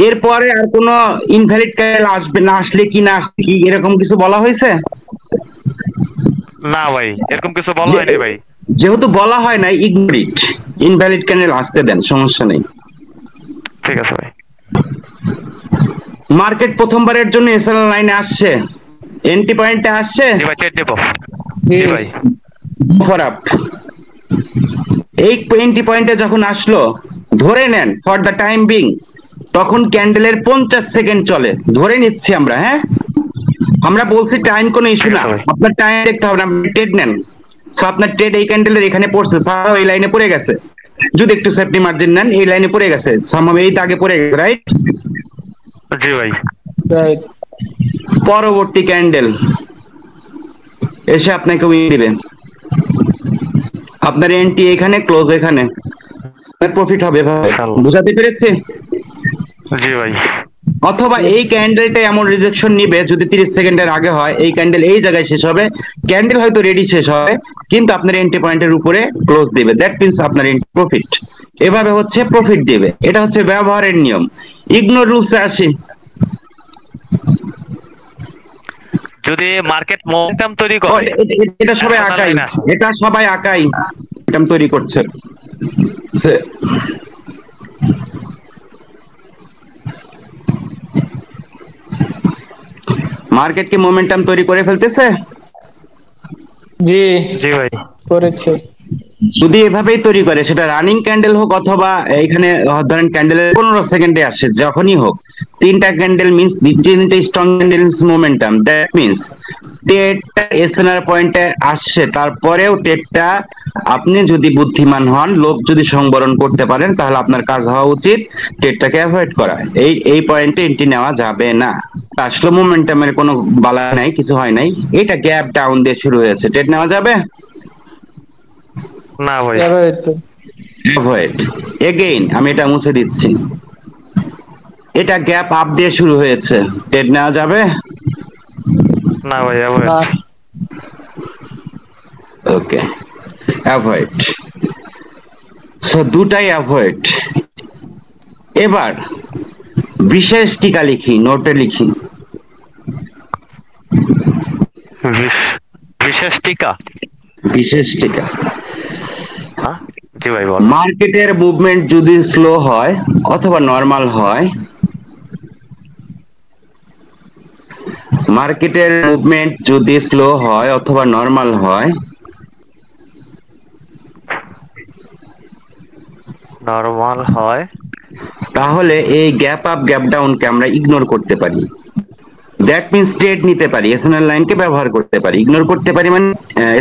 এরপরে আর কোনো ইনভ্যালিড ক্যান্ডেল আসবে না, আসলে কি না কি এরকম কিছু বলা হয়েছে? না ভাই এরকম কিছু বলা হয়নি ভাই। যেহেতু বলা হয় না, ইগনোর ইট, ইনভ্যালিড ক্যান্ডেল আসতে দেন, সমস্যা নেই। ঠিক আছে ভাই। মার্কেট প্রথমবারের জন্য এসএল লাইনে আসছে, এন্ট্রি পয়েন্টে আসছে। জি ভাই ট্রেড দেব। জি ভাই ফর আপ, এই এন্ট্রি পয়েন্টে যখন আসলো, ধরে নেন ফর দ্য টাইম বিং, তখন ক্যান্ডেলের 50 সেকেন্ড চলে, ধরে নিচ্ছি আমরা। হ্যাঁ, আমরা বলছি টাইম কোনো ইস্যু না, আপনার টাইম দেখতে হবে না, ট্রেড নেন। সো আপনার ট্রেড এই ক্যান্ডেলের এখানে পড়ছে, সারা এই লাইনে পড়ে গেছে, যদি একটু সেফটি মার্জিন নেন, এই লাইনে পড়ে গেছে, সম্ভব এই দাগে পড়ে গেছে, রাইট? জি ভাই রাইট। পরবর্তী ক্যান্ডেল এসে আপনাকে উইন দিবে, আপনার এন্ট্রি এখানে, ক্লোজ এখানে, প্রফিট হবে। বুঝাতে পেরেছি? জি ভাই। অথবা এই ক্যান্ডেলটা এমন রিজেকশন নিবে, যদি 30 সেকেন্ডের আগে হয়, এই ক্যান্ডেল এই জায়গায় শেষ হবে, ক্যান্ডেল হয়তো রেডি শেষ হবে, কিন্তু আপনার এন্ট্রি পয়েন্টের উপরে ক্লোজ দিবে, দ্যাট মিন্স আপনার এন্ট্রি প্রফিট। এভাবে হচ্ছে প্রফিট দিবে, এটা হচ্ছে ব্যবহারের নিয়ম। ইগনোর রুলসে আসি, যদি মার্কেট মোমেন্টাম তৈরি করে, এটা সবাই আঁকাই, এটা সবাই আঁকাই মোমেন্টাম তৈরি করছে। মার্কেট কি মোমেন্টাম তৈরি করে ফেলতেছে? জি জি ভাই করেছে। যদি এভাবেই তৈরি করে, সেটা রানিং ক্যান্ডেল হোক অথবা এখানে ধরেন ক্যান্ডেলের 15 সেকেন্ডে আসছে, যখনই হোক, তিনটা ক্যান্ডেল মিন্স তিনটা strong candle momentum, that means টেটটা এসএনআর পয়েন্টে আসছে, তারপরেও টেটটা আপনি যদি বুদ্ধিমান হন, লোক যদি সংবরণ করতে পারেন, তাহলে আপনার কাজ হওয়া উচিত টেটটাকে অ্যাভয়েড করা, এই পয়েন্টে এন্ট্রি নেওয়া যাবে না। আসলে মোমেন্টামের কোনো বালা নাই, কিছু হয় নাই, এটা গ্যাপ ডাউন দিয়ে শুরু হয়েছে, টেট নেওয়া যাবে না ভাই। অ্যাভয়েড। এগেইন আমি এটা মুছে দিচ্ছি, এটা গ্যাপ আপ দিয়ে শুরু হয়েছে, ট্রেড নেওয়া যাবে না ভাই অ্যাভয়েড। ওকে, অ্যাভয়েড। সো দুটাই অ্যাভয়েড। এবার বিশেষ টিকা লিখি, নোটে লিখি, বিশেষ টিকা। বিশেষ টিকা। হ্যাঁ জি ভাই বল। মার্কেটের মুভমেন্ট যদি স্লো হয় অথবা নরমাল হয়, মার্কেটের মুভমেন্ট যদি স্লো হয় অথবা নরমাল হয়, নরমাল হয়, তাহলে এই গ্যাপ আপ গ্যাপ ডাউনকে আমরা ইগনোর করতে পারি। দ্যাট মিনস ট্রেড নিতে পারি, এসএনএল লাইনকে ব্যবহার করতে পারি। ইগনোর করতে পারি মানে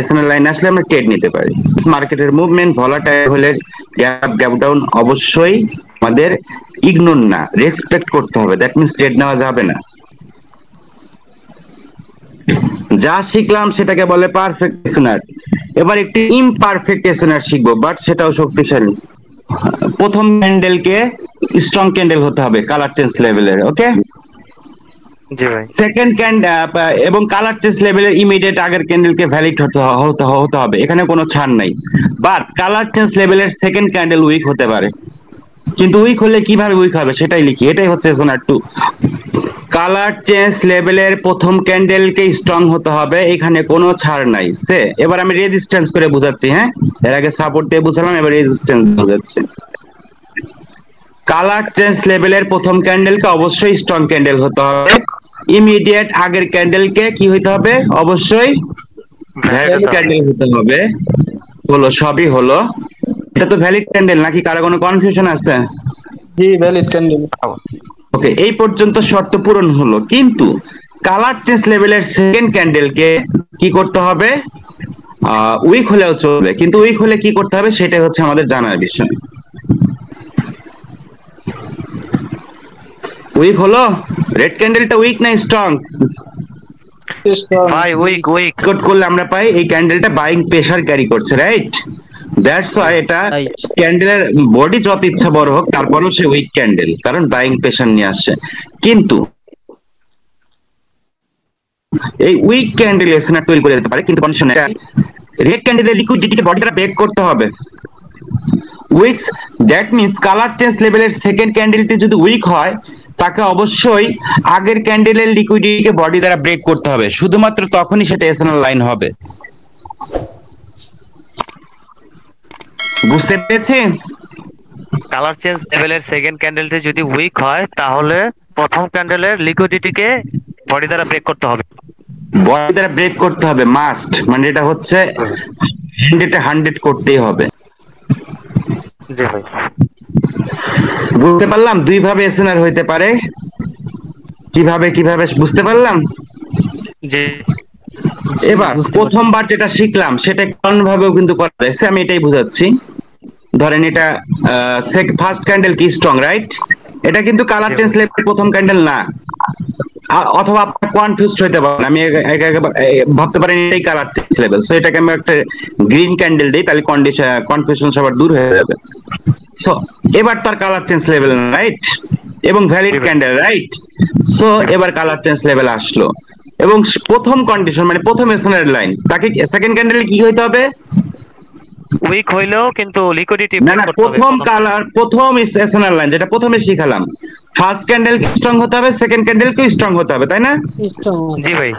এসএনএল লাইন আসলে আমরা ট্রেড নিতে পারি। মার্কেটের মুভমেন্ট ভলাটাইল হলে গ্যাপ আপ গ্যাপ ডাউন অবশ্যই আমাদের ইগনোর না, রেসপেক্ট করতে হবে। দ্যাট মিনস ট্রেড নেওয়া যাবে না। যা শিখলাম সেটাকে বলে পারফেক্ট এসএনআর। এবার একটি ইমপারফেক্ট এসএনআর শিখবো, বাট সেটাও শক্তিশালী। প্রথম ক্যান্ডেলকে স্ট্রং ক্যান্ডেল হতে হবে কালার চেঞ্জ লেভেলের, ওকে। জি ভাই। সেকেন্ড এবং কালার চেঞ্জ লেভেলের ইমিডিয়েট আগের ক্যান্ডেলকে ভ্যালিড হতে হবে, এখানে কোনো ছাড় নাই। বাট কালার চেঞ্জ লেভেলের সেকেন্ড ক্যান্ডেল উইক হতে পারে, কিন্তু উইক হলে কিভাবে উইক হবে সেটাই লিখি। এটাই হচ্ছে এসএনআর 2। কালার চেঞ্জ লেভেলের প্রথম ক্যান্ডেলকে স্ট্রং হতে হবে, এখানে কোনো ছাড় নাই। এবার আমি রেজিস্ট্যান্স করে বুঝাচ্ছি। হ্যাঁ, এর আগে সাপোর্ট দিয়ে বুঝালাম, এবার রেজিস্ট্যান্স বুঝাচ্ছি। কালার চেঞ্জ লেভেলের প্রথম ক্যান্ডেলকে অবশ্যই স্ট্রং ক্যান্ডেল হতে হবে। ইমিডিয়েট আগের ক্যান্ডেলকে কি হইতে হবে? অবশ্যই ভ্যালিড ক্যান্ডেল হতে হবে। হলো, সবই হলো। এটা তো ভ্যালিড ক্যান্ডেল নাকি? কারো কোনো কনফিউশন আছে? জি ভ্যালিড ক্যান্ডেল। ওকে, এই পর্যন্ত শর্ত পূরণ হলো, কিন্তু কালার চেঞ্জ লেভেলের সেকেন্ড ক্যান্ডেলকে কি করতে হবে? উইক হলেও চলবে, কিন্তু উইক হলে কি করতে হবে সেটাই হচ্ছে আমাদের জানার বিষয়। উইক হলো, রেড ক্যান্ডেলটা উইক না স্ট্রং? ভাই উইক উইক কোড করলে আমরা পাই এই ক্যান্ডেলটা বাইং প্রেসার ক্যারি করছে, রাইট? দ্যাটস ওয়াই এটা ক্যান্ডেলের বডি যত ইচ্ছা বড় হোক তারপরেও সে উইক ক্যান্ডেল, কারণ বাইং প্রেসার নিয়ে আসছে। কিন্তু এই উইক ক্যান্ডেল এসএনআর তৈরি করে দিতে পারে, কিন্তু কন্ডিশন এটা রেড ক্যান্ডেলের লিকুইডিটিকে বডি দ্বারা ব্রেক করতে হবে। Weeks, that means colour change লেভেলের সেকেন্ড ক্যান্ডেলটি যদি উইক হয় তাকে অবশ্যই আগের ক্যান্ডেলের লিকুইডিটিকে বডি দ্বারা ব্রেক করতে হবে, শুধুমাত্র তখনই সেটা এসএনএল লাইন হবে। বুঝতে পেরেছি? কালার চেঞ্জ লেভেলের সেকেন্ড ক্যান্ডেলটি যদি উইক হয় তাহলে প্রথম ক্যান্ডেলের লিকুইডিটিকে বডি দ্বারা ব্রেক করতে হবে। বডি দ্বারা ব্রেক করতে হবে, মাস্ট। মানে এটা হচ্ছে 100 করতেই হবে। জি ভাই। বুঝতে পারলাম দুই ভাবে এসএনআর হইতে পারে। কিভাবে কিভাবে বুঝতে পারলাম? জি। এবার প্রথমবার যেটা শিখলাম সেটা কোন ভাবেও কিন্তু করা যায়, আমি এটাই বুঝাচ্ছি। ধরেন এটা ফার্স্ট ক্যান্ডেল কি স্ট্রং, রাইট? এটা কিন্তু কালার চেঞ্জ লেভেল প্রথম ক্যান্ডেল না, অথবা আপনার কনফিউজড হতে পারেন। আমি ভাবতে পারেন এটাই কালার চেঞ্জ লেভেল, সো এটাকে আমি একটা গ্রিন ক্যান্ডেল দিই, তাহলে কনফিউশন সবার দূর হয়ে যাবে। তো এবার তার কালার চেঞ্জ লেভেল, রাইট? এবং ভ্যালিড ক্যান্ডেল, রাইট? সো এবার কালার চেঞ্জ লেভেল আসলো, এবং প্রথম কন্ডিশন মানে প্রথম এসএনআর লাইন, তাকে সেকেন্ড ক্যান্ডেলে কি হইতে হবে? উইক হইলেও কিন্তু লিকুইডিটি না না, প্রথম এসএনআর লাইন যেটা প্রথমে শিখালাম, ফার্স্ট ক্যান্ডেল স্ট্রং হতে হবে, সেকেন্ড ক্যান্ডেলকে স্ট্রং হতে হবে, তাই না? জি ভাই।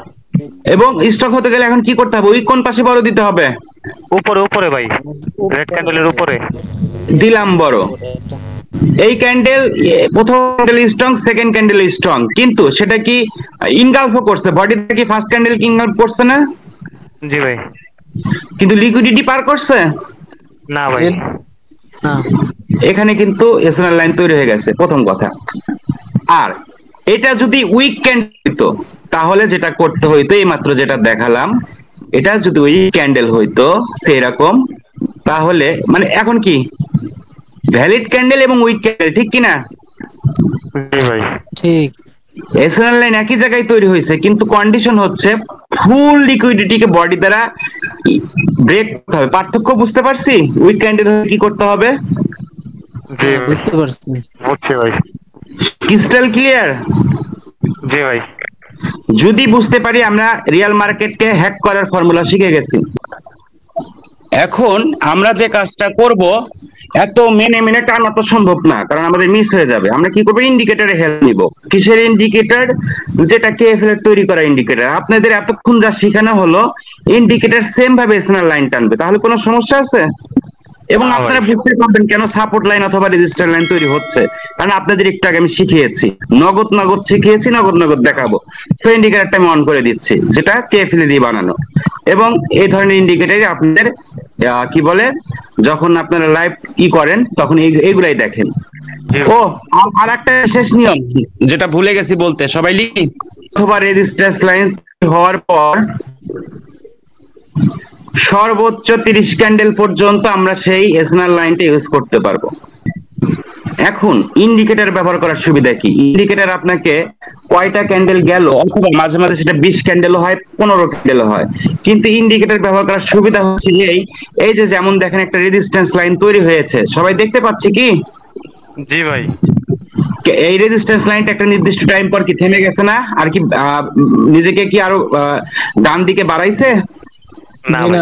এবং স্ট্রং হতে গেলে এখন কি করতে হবে? উইক কোন পাশে বড় দিতে হবে? উপরে উপরে ভাই, রেড ক্যান্ডেলের উপরে দিলাম বড়। এই ক্যান্ডেল প্রথম candle strong, second candle strong, কিন্তু সেটা কি ইনগালফ করছে বডিতে? কি ফার্স্ট ক্যান্ডেল কি ইনগালফ করছে না? জি ভাই। কিন্তু লিকুইডিটি পার করছে না ভাই। না, এখানে কিন্তু এসএনআর লাইন তৈরি হয়ে গেছে, প্রথম কথা। আর এটা যদি উইক ক্যান্ডেল হইতো তাহলে যেটা করতে হইতো, এই মাত্র যেটা দেখালাম, এটা যদি উইক ক্যান্ডেল হইতো সেরকম, তাহলে মানে এখন কি ভ্যালিড ক্যান্ডেল এবং উইক ক্যান্ডেল, ঠিক কিনা? জি ভাই ঠিক। এসএনএল লাইন একই জায়গায় তৈরি হয়েছে, কিন্তু কন্ডিশন হচ্ছে ফুল লিকুইডিটিকে বডি দ্বারা ব্রেক করতে হবে। পার্থক্য বুঝতে পারছি? উইক ক্যান্ডেল কি করতে হবে? জি বুঝতে পারছি। বুঝছি ভাই। Crystal clear? জি ভাই। যদি বুঝতে পারি আমরা রিয়েল মার্কেটকে হ্যাক করার ফর্মুলা শিখে গেছি। এখন আমরা যে কাজটা করব, এত মেনে মেনে টানা তো সম্ভব না, কারণ আমাদের মিস হয়ে যাবে। আমরা কি করবো, ইন্ডিকেটরে হেল্প নিব। কিসের ইন্ডিকেটর? যেটা কেএফএল এর তৈরি করা ইন্ডিকেটর। আপনাদের এতক্ষণ যা শেখানো হলো, ইন্ডিকেটর সেম ভাবে এসএনআর লাইন টানবে, তাহলে কোনো সমস্যা আছে? এবং আপনারা বুঝতে পারবেন কেন সাপোর্ট লাইন অথবা রেজিস্টার লাইন তৈরি হচ্ছে, কারণ আপনাদের একটু আগে আমি শিখিয়েছি, নগদ নগদ শিখিয়েছি, নগদ নগদ দেখাবো। তো ইন্ডিকেটরটা আমি অন করে দিচ্ছি, যেটা কেএফএল দিয়ে বানানো। এবং এই ধরনের ইন্ডিকেটর আপনাদের কি বলে, যখন আপনারা লাইভ ই করেন তখন এইগুলাই দেখেন। ও আর একটা শেষ নিয়ম যেটা ভুলে গেছি বলতে, সবাই লিখি। অথবা রেজিস্ট্যান্স লাইন হওয়ার পর সর্বোচ্চ 30 ক্যান্ডেল পর্যন্ত আমরা সেই এসএনআর লাইনটা ইউজ করতে পারবো। এখন ইন্ডিকেটর ব্যবহার করার সুবিধা কি? ইন্ডিকেটর আপনাকে কয়টা ক্যান্ডেল গেল, অথবা মাঝে মাঝে সেটা 20 ক্যান্ডেলও হয়, 15 ক্যান্ডেলও হয়, কিন্তু ইন্ডিকেটর ব্যবহার করার সুবিধা হচ্ছে এই যে যেমন দেখেন একটা রেজিস্ট্যান্স লাইন তৈরি হয়েছে, সবাই দেখতে পাচ্ছি কি? জি ভাই। এই রেজিস্ট্যান্স লাইনটা একটা নির্দিষ্ট টাইম পর কি থেমে গেছে না? আর কি নিজেকে কি আরো ডান দিকে বাড়াইছে? না ভাই।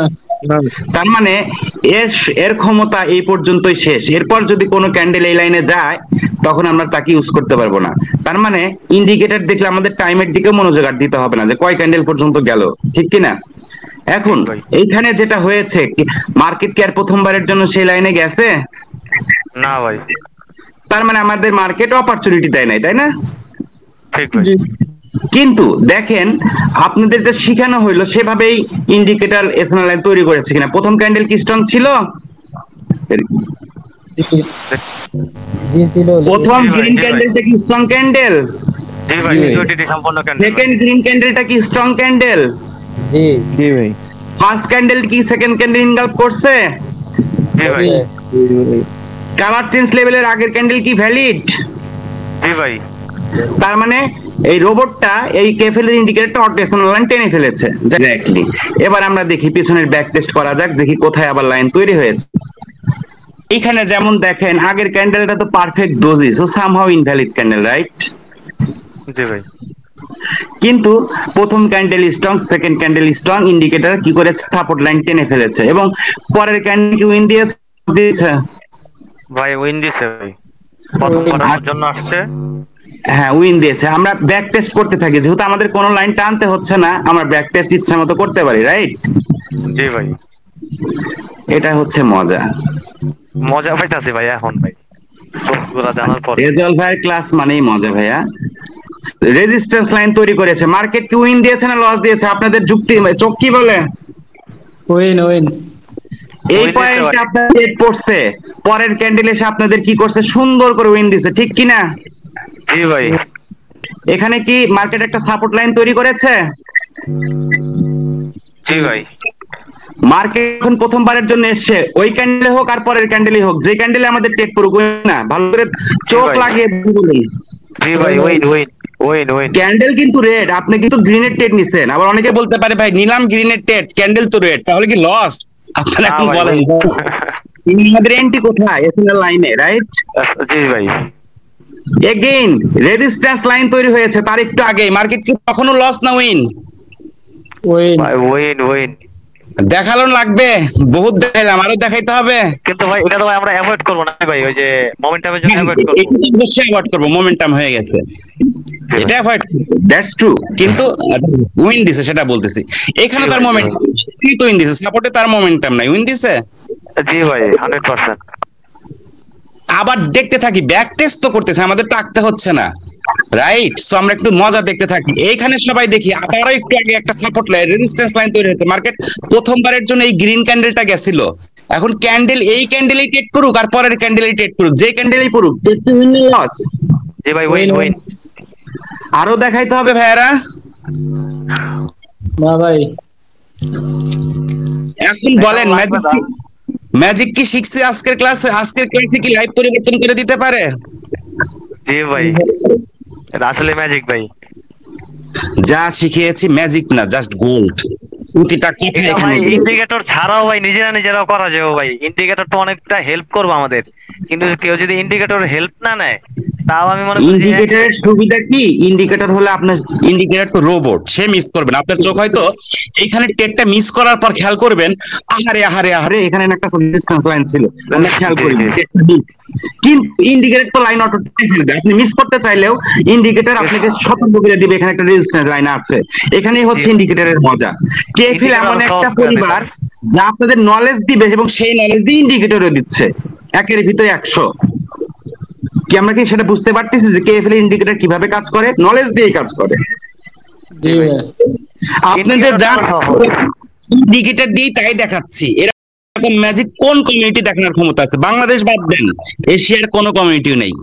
তার মানে এর ক্ষমতা এই পর্যন্তই শেষ। এরপর যদি কোনো ক্যান্ডেল এই লাইনে যায়, তখন আমরা তাকে ইউজ করতে পারবো না। তার মানে ইন্ডিকেটর দেখলে আমাদের টাইমের দিকে মনোযোগ আর দিতে হবে না, যে কয় ক্যান্ডেল পর্যন্ত গেল, ঠিক কিনা? এখন এইখানে যেটা হয়েছে, মার্কেট কি আর প্রথমবারের জন্য সেই লাইনে গেছে? না ভাই। তার মানে আমাদের মার্কেট অপরচুনিটি দেয় নাই, তাই না? ঠিক ভাই। কিন্তু দেখেন, আপনাদের যে শিখানো হইলো সেভাবেই ইন্ডিকেটর এসএনআর লাইন তৈরি করেছে কিনা? প্রথম ক্যান্ডেল কি স্ট্রং ছিল? প্রথম গ্রিন ক্যান্ডেলটা কি স্ট্রং ক্যান্ডেল? জি ভাই, লিকুইডিটি সম্পন্ন ক্যান্ডেল। সেকেন্ড গ্রিন ক্যান্ডেলটা কি স্ট্রং ক্যান্ডেল? জি জি ভাই। ফার্স্ট ক্যান্ডেল কি সেকেন্ড ক্যান্ডেল ইনগালফ করছে? জি ভাই। কালার চেঞ্জ লেভেলের আগের ক্যান্ডেল কি ভ্যালিড? জি ভাই। তার মানে এই রোবটটা এই কেএফএল এর ইন্ডিকেটরটা অটোমেশনাল লাইন টেনে ফেলেছে। এক্স্যাক্টলি। এবার আমরা দেখি পিছনের ব্যাক টেস্ট করা যাক, দেখি কোথায় আবার লাইন তৈরি হয়েছে। এইখানে যেমন দেখেন আগের ক্যান্ডেলটা তো perfect doji, so somehow invalid candle, right? জি ভাই। কিন্তু প্রথম candle strong, second candle strong, indicator কি করেছে, সাপোর্ট লাইন টেনে ফেলেছে। এবং পরের ক্যান্ডেল কি উইন দিয়েছে? ভাই উইন দিছে ভাই, প্রথম করার জন্য আসছে। হ্যাঁ উইন দিয়েছে। আমরা ব্যাক টেস্ট করতে থাকি, যেহেতু আমাদের কোনো লাইন টানতে হচ্ছে না, আমরা ব্যাক টেস্ট ইচ্ছা মতো করতে পারি, রাইট? জি ভাই। এটা হচ্ছে মজা। মজা পাইতাছি ভাই এখন ভাই, সবগুলা জানার পর। রেজাল ভাইয়ের ক্লাস মানেই মজা ভাইয়া। রেজিস্ট্যান্স লাইন তৈরি করেছে, মার্কেট কি উইন দিয়েছে না লস দিয়েছে? আপনাদের যুক্তি চোখ কি বলে? Win win. এই পয়েন্টে আপনার রেট পড়ছে, পরের ক্যান্ডেল এসে আপনাদের কি করছে, সুন্দর করে উইন দিছে, ঠিক কি না? জি ভাই। এখানে কি মার্কেট একটা সাপোর্ট লাইন তৈরি করেছে? জি ভাই। মার্কেট এখন প্রথমবারের জন্য এসছে, ওই ক্যান্ডেলে হোক আর পরের ক্যান্ডেলই হোক, যে ক্যান্ডেলে আমাদের টেক পড়ুক, না ভালো করে চোখ লাগিয়ে বলুন। জি ভাই, win win win win. Candle কিন্তু রেড, আপনি কিন্তু গ্রিনের টেট নিছেন। আবার অনেকে বলতে পারে ভাই নিলাম গ্রিনের টেট, ক্যান্ডেল তো রেড, তাহলে কি লস? আপনারা কি বলেন? আমাদের এন্ট্রি কোথায়? এসএনএল লাইনে, রাইট? জি ভাই। এগেইন রেজিস্ট্যান্স লাইন তৈরি হয়েছে তার একটু আগে, মার্কেট কি কখনো লস না উইন? উইন ভাই উইন উইন। দেখালো লাগবে, বহুত দেখাইলাম, আরো দেখাইতে হবে। কিন্তু ভাই এটা তো ভাই আমরা অ্যাভয়েড করব না ভাই, ওই যে মোমেন্টামের জন্য অ্যাভয়েড করব। এটা অবশ্যই অ্যাভয়েড করব, মোমেন্টাম হয়ে গেছে, এটা অ্যাভয়েড, দ্যাটস ট্রু। কিন্তু উইন দিছে সেটা বলতেছি, এখানে তার মোমেন্টাম কি তো উইন দিছে, সাপোর্টে তার মোমেন্টাম নাই, উইন দিছে। জি ভাই 100%। আবার দেখতে থাকি, ব্যাক টেস্ট তো করতেছে, আমাদের টাকতে হচ্ছে না, রাইট? সো আমরা একটু মজা দেখতে থাকি। এইখানে সবাই দেখি আবারও একটু আগে একটা সাপোর্ট লাইন, রেজিস্ট্যান্স লাইন তৈরি হয়েছে, মার্কেট প্রথমবারের জন্য এই গ্রিন ক্যান্ডেলটা গেছিল। এখন ক্যান্ডেল এই ক্যান্ডেলই ট্রেড করুক আর পরের ক্যান্ডেলই ট্রেড করুক, যে ক্যান্ডেলই করুক, ট্রেড টু উইন লস। জি ভাই উইন উইন। আরো দেখাইতে হবে ভাইয়ারা। না ভাই। এখন বলেন ম্যাজিক কি শিখছে আজকের ক্লাসে? আজকের ক্লাসে কি লাইভ পরিবর্তন করে দিতে পারে? জি ভাই, এটা আসলে ম্যাজিক ভাই। যা শিখিয়েছি ম্যাজিক না, জাস্ট গোল্ড। প্রতিটা কথা এখানে ইন্ডিকেটর ছাড়াও ভাই নিজেরাও করা যাবে ভাই। ইন্ডিকেটর তো অনেকটা হেল্প করবে আমাদের, কিন্তু কেউ যদি ইন্ডিকেটর হেল্প না নেয় তাও আমি মনে করি যে ইন্ডিকেটরের সুবিধা কি, ইন্ডিকেটর হলে আপনার ইন্ডিকেটর তো রোবট, সে মিস করবে না। আপনার চোখ হয়তো এইখানে টেকটা মিস করার পর খেয়াল করবেন, আহারে আহারে আহারে এখানে একটা ডিসটেন্স লাইন ছিল, আমরা খেয়াল করি। কিন্তু ইন্ডিকেটর তো লাইন অটোমেটিক ফেলবে, আপনি মিস করতে চাইলেও ইন্ডিকেটর আপনাকে সতর্ক করে দিবে এখানে একটা রেজিস্ট্যান্স লাইন আছে। এখানেই হচ্ছে ইন্ডিকেটরের মজা। কেফিল এমন একটা পরিবার যা আপনাদের নলেজ দিবে এবং সেই নলেজ দিয়ে ইন্ডিকেটরও দিচ্ছে, একের ভিতরে 100। কি আমরা কি সেটা বুঝতে পারতেছি যে কেএফএল ইন্ডিকেটর কিভাবে কাজ করে? নলেজ দিয়ে কাজ করে। জি ভাই। আপনাদের যা ইন্ডিকেটর দিয়ে তাই দেখাচ্ছি। এরকম ম্যাজিক কোন কমিউনিটি দেখানোর ক্ষমতা আছে? বাংলাদেশ বাদ দেন, এশিয়ার কোনো কমিউনিটিও নেই।